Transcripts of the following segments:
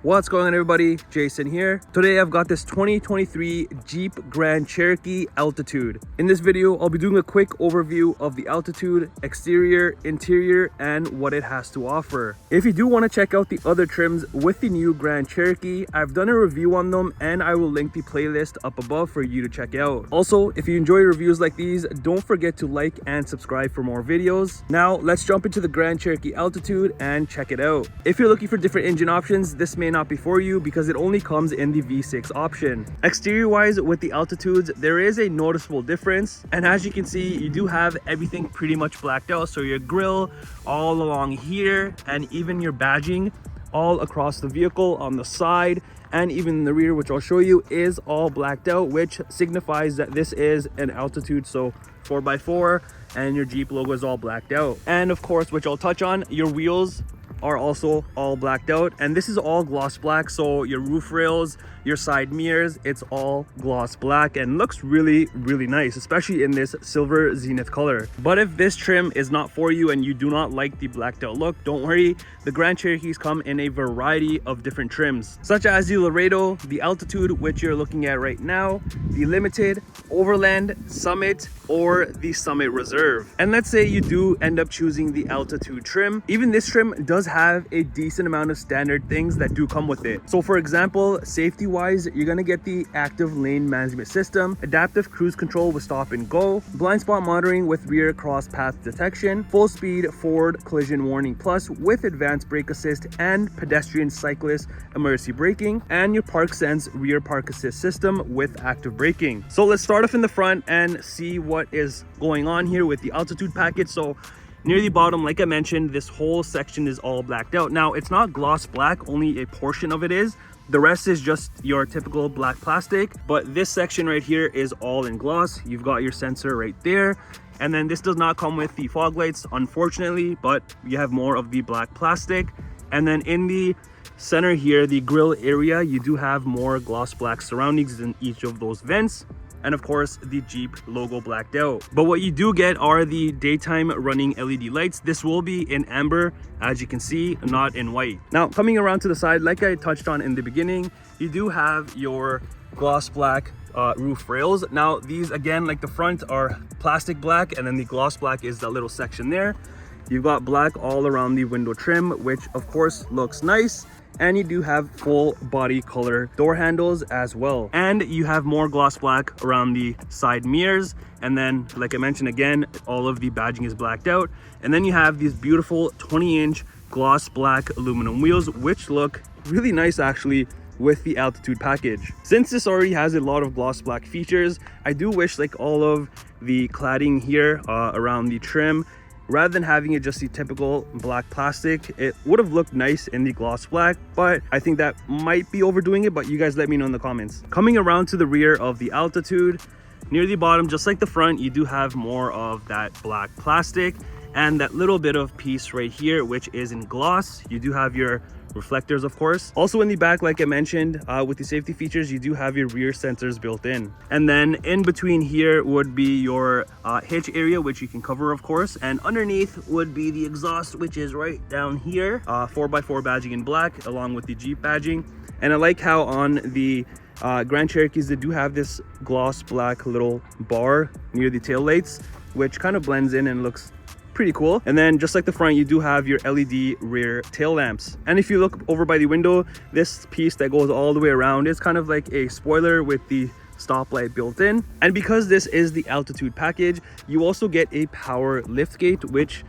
What's going on, everybody? Jason here. Today I've got this 2023 Jeep Grand Cherokee Altitude. In this video, I'll be doing a quick overview of the Altitude, exterior, interior, and what it has to offer. If you do want to check out the other trims with the new Grand Cherokee, I've done a review on them and I will link the playlist up above for you to check out. Also, if you enjoy reviews like these, don't forget to like and subscribe for more videos. Now, let's jump into the Grand Cherokee Altitude and check it out. If you're looking for different engine options, this may not be for you because it only comes in the V6 option. Exterior wise, with the Altitudes, there is a noticeable difference, and as you can see, you do have everything pretty much blacked out. So your grille all along here, and even your badging all across the vehicle on the side and even in the rear, which I'll show you, is all blacked out, which signifies that this is an Altitude. So 4x4, and your Jeep logo is all blacked out. And of course, which I'll touch on, your wheels are also all blacked out, and this is all gloss black. So your roof rails, your side mirrors, it's all gloss black and looks really nice, especially in this silver zenith color. But if this trim is not for you and you do not like the blacked out look, don't worry, the Grand Cherokees come in a variety of different trims, such as the Laredo, the Altitude, which you're looking at right now, the Limited, Overland, Summit, or the Summit Reserve. And let's say you do end up choosing the Altitude trim, even this trim does have a decent amount of standard things that do come with it. So for example, safety wise, you're gonna get the active lane management system, adaptive cruise control with stop and go, blind spot monitoring with rear cross path detection, full speed forward collision warning plus with advanced brake assist and pedestrian cyclist emergency braking, and your park sense rear park assist system with active braking. So let's start off in the front and see what is going on here with the Altitude package. So near the bottom, like I mentioned, this whole section is all blacked out. Now, it's not gloss black, only a portion of it is. The rest is just your typical black plastic, but this section right here is all in gloss. You've got your sensor right there. And then this does not come with the fog lights, unfortunately, but you have more of the black plastic. And then in the center here, the grille area, you do have more gloss black surroundings in each of those vents. And of course, the Jeep logo blacked out. But what you do get are the daytime running LED lights. This will be in amber, as you can see, not in white. Now, coming around to the side, like I touched on in the beginning, you do have your gloss black roof rails. Now, these, again, like the front are plastic black, and then the gloss black is that little section there. You've got black all around the window trim, which of course looks nice. And you do have full body color door handles as well. And you have more gloss black around the side mirrors. And then, like I mentioned again, all of the badging is blacked out. And then you have these beautiful 20-inch gloss black aluminum wheels, which look really nice actually with the Altitude package. Since this already has a lot of gloss black features, I do wish like all of the cladding here around the trim, rather than having it just the typical black plastic, it would have looked nice in the gloss black, but I think that might be overdoing it, but you guys let me know in the comments. Coming around to the rear of the Altitude, near the bottom, just like the front, you do have more of that black plastic and that little bit of piece right here, which is in gloss. You do have your reflectors, of course. Also in the back, like I mentioned, with the safety features, you do have your rear sensors built in. And then in between here would be your hitch area, which you can cover, of course. And underneath would be the exhaust, which is right down here. 4x4 badging in black, along with the Jeep badging. And I like how on the Grand Cherokees, they do have this gloss black little bar near the tail lights, which kind of blends in and looks pretty cool. And then just like the front, you do have your LED rear tail lamps. And if you look over by the window, this piece that goes all the way around is kind of like a spoiler with the stoplight built in. And because this is the Altitude package, you also get a power lift gate, which,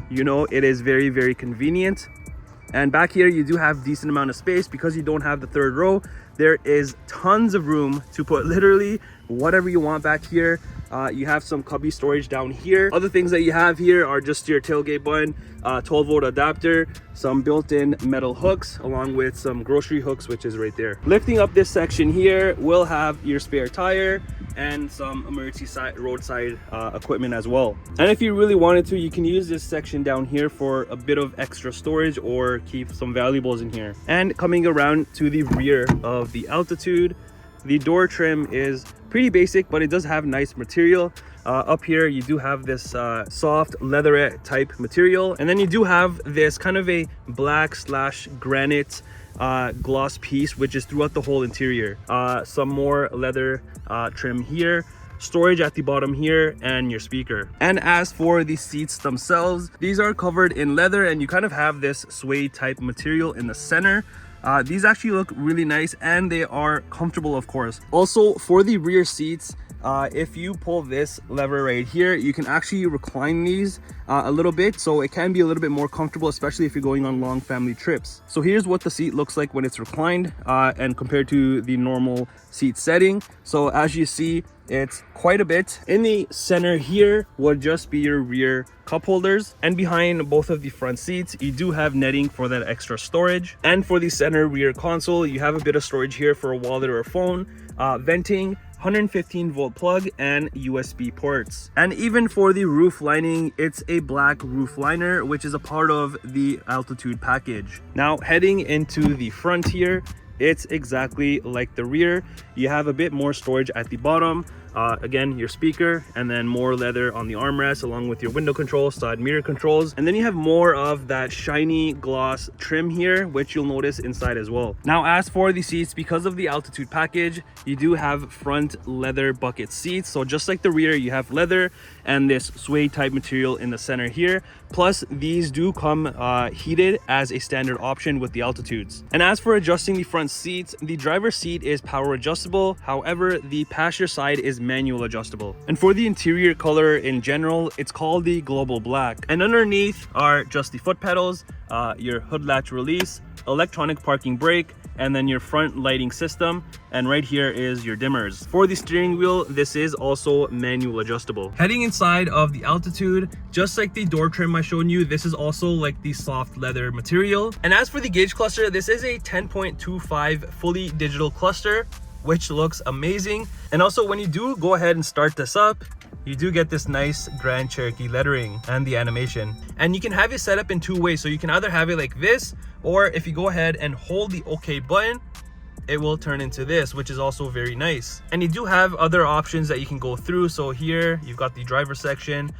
you know, it is very convenient. And back here, you do have decent amount of space because you don't have the third row. There is tons of room to put literally whatever you want back here. You have some cubby storage down here. Other things that you have here are just your tailgate button, 12-volt adapter, some built-in metal hooks, along with some grocery hooks, which is right there. Lifting up this section here, we'll have your spare tire and some emergency roadside equipment as well. And if you really wanted to, you can use this section down here for a bit of extra storage or keep some valuables in here. And coming around to the rear of the Altitude, the door trim is pretty basic, but it does have nice material. Up here you do have this soft leatherette type material, and then you do have this kind of a black slash granite gloss piece, which is throughout the whole interior. Some more leather trim here, storage at the bottom here, and your speaker. And as for the seats themselves, these are covered in leather, and you kind of have this suede type material in the center. These actually look really nice, and they are comfortable, of course. Also, for the rear seats, if you pull this lever right here, you can actually recline these a little bit, so it can be a little bit more comfortable, especially if you're going on long family trips. So here's what the seat looks like when it's reclined and compared to the normal seat setting. So as you see, it's quite a bit. In the center here would just be your rear cup holders, and behind both of the front seats you do have netting for that extra storage. And for the center rear console, you have a bit of storage here for a wallet or a phone, venting, 115 volt plug, and USB ports. And even for the roof lining, it's a black roof liner, which is a part of the Altitude package. Now heading into the front here, it's exactly like the rear. You have a bit more storage at the bottom. Again, your speaker, and then more leather on the armrest along with your window controls, side mirror controls, and then you have more of that shiny gloss trim here, which you'll notice inside as well. Now as for the seats, because of the Altitude package, you do have front leather bucket seats. So just like the rear, you have leather and this suede type material in the center here. Plus these do come heated as a standard option with the Altitudes. And as for adjusting the front seats, the driver's seat is power adjustable. However, the passenger side is manual adjustable. And for the interior color in general, it's called the Global Black. And underneath are just the foot pedals, your hood latch release, electronic parking brake, and then your front lighting system, and right here is your dimmers. For the steering wheel, this is also manual adjustable. Heading inside of the Altitude, just like the door trim I showed you, this is also like the soft leather material. And as for the gauge cluster, this is a 10.25 fully digital cluster, which looks amazing. And also when you do go ahead and start this up, you do get this nice Grand Cherokee lettering and the animation. And you can have it set up in two ways. So you can either have it like this, or if you go ahead and hold the OK button, it will turn into this, which is also very nice. And you do have other options that you can go through. So here you've got the driver section,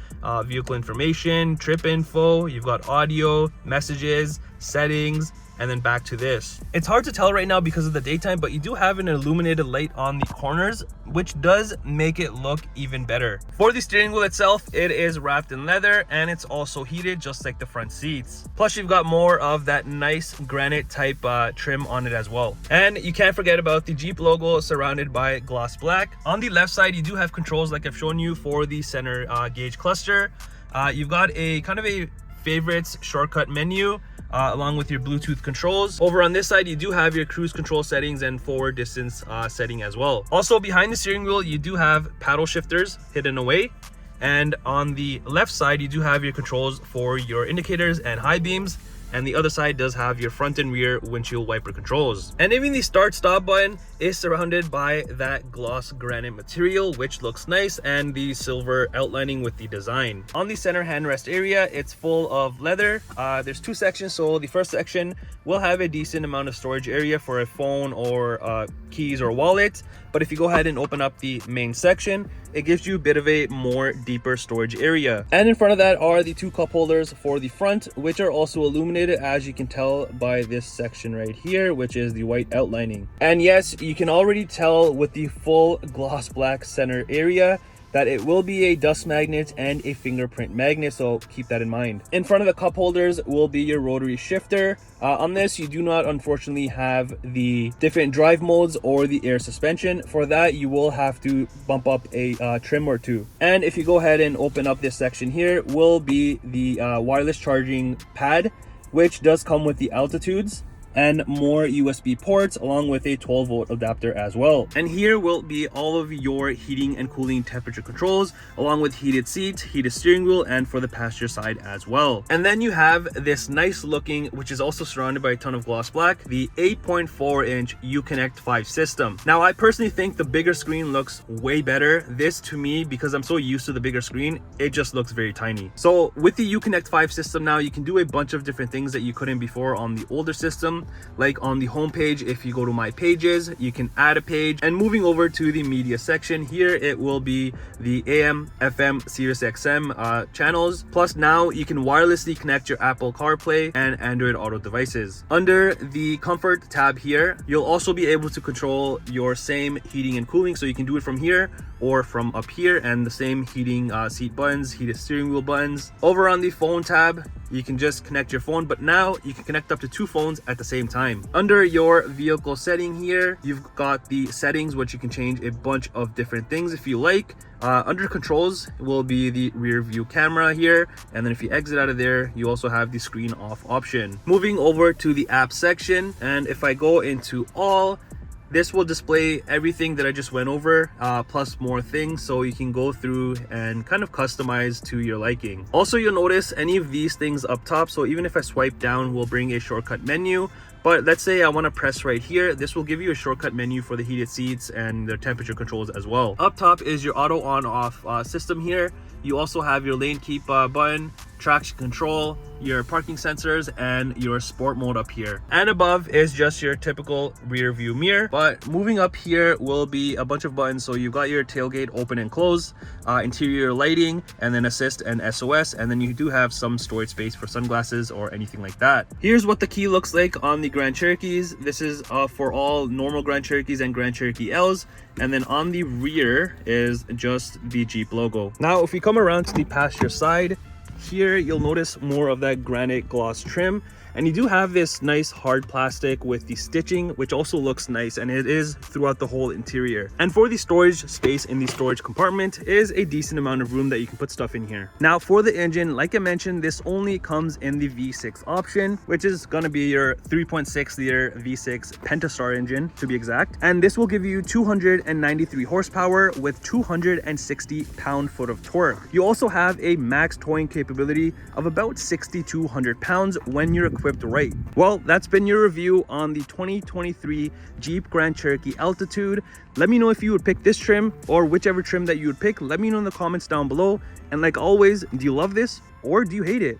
vehicle information, trip info, you've got audio, messages, settings, and then back to this. It's hard to tell right now because of the daytime, but you do have an illuminated light on the corners, which does make it look even better. For the steering wheel itself, it is wrapped in leather, and it's also heated just like the front seats. Plus you've got more of that nice granite type trim on it as well. And you can't forget about the Jeep logo surrounded by gloss black. On the left side, you do have controls like I've shown you for the center gauge cluster. You've got a kind of a favorites shortcut menu, along with your Bluetooth controls. Over on this side, you do have your cruise control settings and forward distance setting as well. Also behind the steering wheel, you do have paddle shifters hidden away. And on the left side, you do have your controls for your indicators and high beams. And the other side does have your front and rear windshield wiper controls. And even the start stop button is surrounded by that gloss granite material, which looks nice, and the silver outlining with the design. On the center handrest area, it's full of leather. There's two sections. So the first section will have a decent amount of storage area for a phone or keys or wallet. But if you go ahead and open up the main section, it gives you a bit of a more deeper storage area. And in front of that are the two cup holders for the front, which are also illuminated, as you can tell by this section right here, which is the white outlining. And yes, you can already tell with the full gloss black center area that it will be a dust magnet and a fingerprint magnet, so keep that in mind. In front of the cup holders will be your rotary shifter. On this, you do not unfortunately have the different drive modes or the air suspension. For that, you will have to bump up a trim or two. And if you go ahead and open up this section here, will be the wireless charging pad, which does come with the Altitudes, and more USB ports along with a 12 volt adapter as well. And here will be all of your heating and cooling temperature controls, along with heated seats, heated steering wheel, and for the passenger side as well. And then you have this nice looking, which is also surrounded by a ton of gloss black, the 8.4 inch Uconnect 5 system. Now I personally think the bigger screen looks way better. This to me, because I'm so used to the bigger screen, it just looks very tiny. So with the Uconnect 5 system now, you can do a bunch of different things that you couldn't before on the older system. them. Like on the home page, if you go to my pages, you can add a page. And moving over to the media section here, it will be the AM, FM, Sirius XM channels. Plus now you can wirelessly connect your Apple CarPlay and Android Auto devices. Under the comfort tab here, you'll also be able to control your same heating and cooling. So you can do it from here or from up here, and the same heating seat buttons, heated steering wheel buttons. Over on the phone tab, you can just connect your phone, but now you can connect up to 2 phones at the same time. Under your vehicle setting here, you've got the settings, which you can change a bunch of different things if you like. Under controls will be the rear view camera here, and then if you exit out of there, you also have the screen off option. Moving over to the app section, and if I go into all, this will display everything that I just went over, plus more things, so you can go through and kind of customize to your liking. Also, you'll notice any of these things up top, so even if I swipe down, we'll bring a shortcut menu. But let's say I want to press right here, this will give you a shortcut menu for the heated seats and the temperature controls as well. Up top is your auto on off system here. You also have your lane keep button, traction control, your parking sensors, and your sport mode up here. And above is just your typical rear view mirror. But moving up here will be a bunch of buttons. So you've got your tailgate open and close, interior lighting, and then assist and SOS. And then you do have some storage space for sunglasses or anything like that. Here's what the key looks like on the Grand Cherokees. This is for all normal Grand Cherokees and Grand Cherokee Ls. And then on the rear is just the Jeep logo. Now, if we come around to the passenger side, here you'll notice more of that granite gloss trim, and you do have this nice hard plastic with the stitching, which also looks nice, and it is throughout the whole interior. And for the storage space in the storage compartment is a decent amount of room that you can put stuff in here. Now for the engine, like I mentioned, this only comes in the V6 option, which is going to be your 3.6 liter V6 Pentastar engine to be exact, and this will give you 293 horsepower with 260 pound-foot of torque. You also have a max towing capability of about 6,200 pounds when you're equipped right. Well, that's been your review on the 2023 Jeep Grand Cherokee Altitude. Let me know if you would pick this trim or whichever trim that you would pick. Let me know in the comments down below. And like always, do you love this or do you hate it?